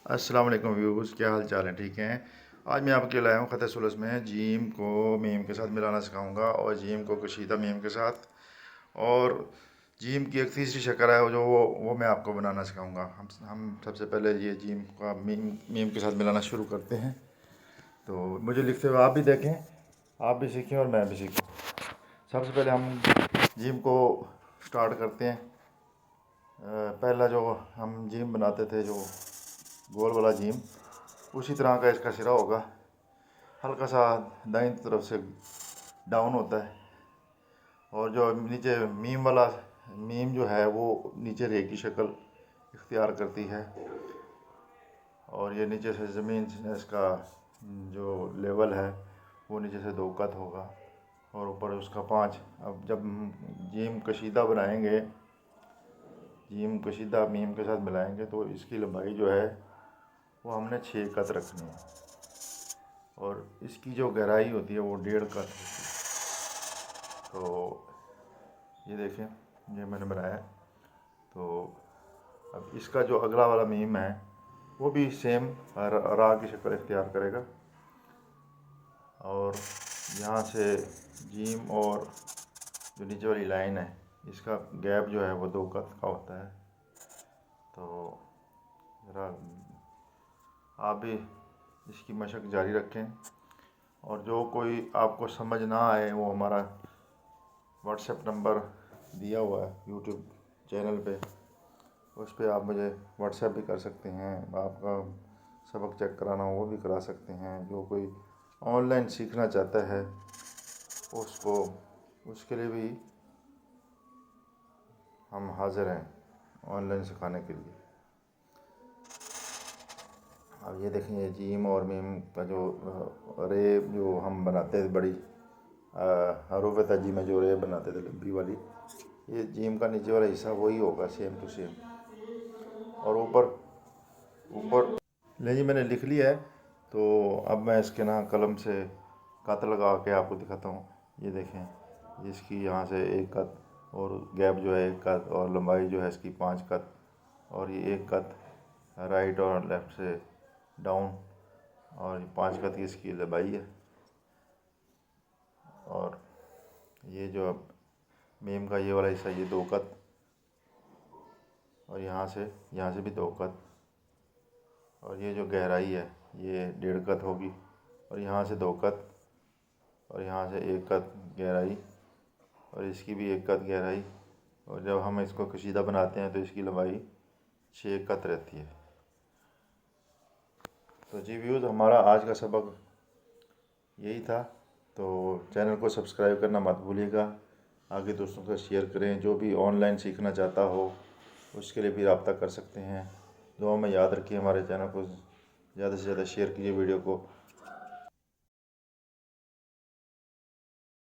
अस्सलाम वालेकुम व्यूज़, क्या हाल चाल है? ठीक हैं। आज मैं आपके लिए लाया हूँ ख़त सुलस में जीम को मीम के साथ मिलाना सिखाऊंगा और जीम को कशीदा मीम के साथ। और जीम की एक तीसरी शक्ल है जो वो मैं आपको बनाना सिखाऊंगा। हम सबसे पहले ये जीम का मीम मीम के साथ मिलाना शुरू करते हैं। तो मुझे लिखते हुए आप भी देखें, आप भी सीखें और मैं भी सीखूँ। सबसे पहले हम जीम को स्टार्ट करते हैं। पहला जो हम जिम बनाते थे, जो गोल वाला जिम, उसी तरह का इसका सिरा होगा। हल्का सा दाईं तरफ से डाउन होता है और जो नीचे मीम वाला मीम जो है वो नीचे रे की शक्ल इख्तियार करती है। और ये नीचे से ज़मीन से इसका जो लेवल है वो नीचे से 2 कत होगा और ऊपर उसका 5। अब जब हम जिम कशीदा बनाएंगे, जिम कशीदा मीम के साथ मिलाएंगे तो इसकी लंबाई जो है वो हमने 6 कत रखनी है और इसकी जो गहराई होती है वो 1.5 कत होती है। तो ये देखें, ये मैंने बनाया है। तो अब इसका जो अगला वाला मीम है वो भी सेम रा की शक्ल इख्तियार करेगा। और यहाँ से जीम और जो नीचे वाली लाइन है इसका गैप जो है वो 2 कत का होता है। तो ज़रा आप भी इसकी मशक जारी रखें और जो कोई आपको समझ ना आए वो हमारा व्हाट्सएप नंबर दिया हुआ है यूट्यूब चैनल पे, उस पर आप मुझे व्हाट्सएप भी कर सकते हैं। आपका सबक चेक कराना हो वो भी करा सकते हैं। जो कोई ऑनलाइन सीखना चाहता है उसको, उसके लिए भी हम हाज़िर हैं ऑनलाइन सिखाने के लिए। अब ये देखें, ये जीम और मीम का जो रे जो हम बनाते थे, बड़ी हरूफ तजी में जो रे बनाते थे लंबी वाली, ये जीम का नीचे वाला हिस्सा वही होगा, सेम टू सेम। और ऊपर ऊपर ले जी, मैंने लिख लिया है। तो अब मैं इसके ना कलम से कत लगा के आपको दिखाता हूँ। ये देखें, इसकी यहाँ से 1 कत और गैप जो है 1 कत और लंबाई जो है इसकी 5 कत और ये 1 कत राइट और लेफ़्ट से डाउन और 5 कत की इसकी लंबाई है। और ये जो अब मीम का ये वाला हिस्सा, ये 2 कत और यहाँ से भी 2 कत और ये जो गहराई है ये 1.5 कत होगी और यहाँ से 2 कत और यहाँ से 1 कत गहराई और इसकी भी 1 कत गहराई। और जब हम इसको कशीदा बनाते हैं तो इसकी लंबाई 6 कत रहती है। तो जी व्यूज़, हमारा आज का सबक यही था। तो चैनल को सब्सक्राइब करना मत भूलिएगा। आगे दोस्तों को शेयर करें। जो भी ऑनलाइन सीखना चाहता हो उसके लिए भी रब्ता कर सकते हैं। दुआ में याद रखिए, हमारे चैनल को ज़्यादा से ज़्यादा शेयर कीजिए वीडियो को।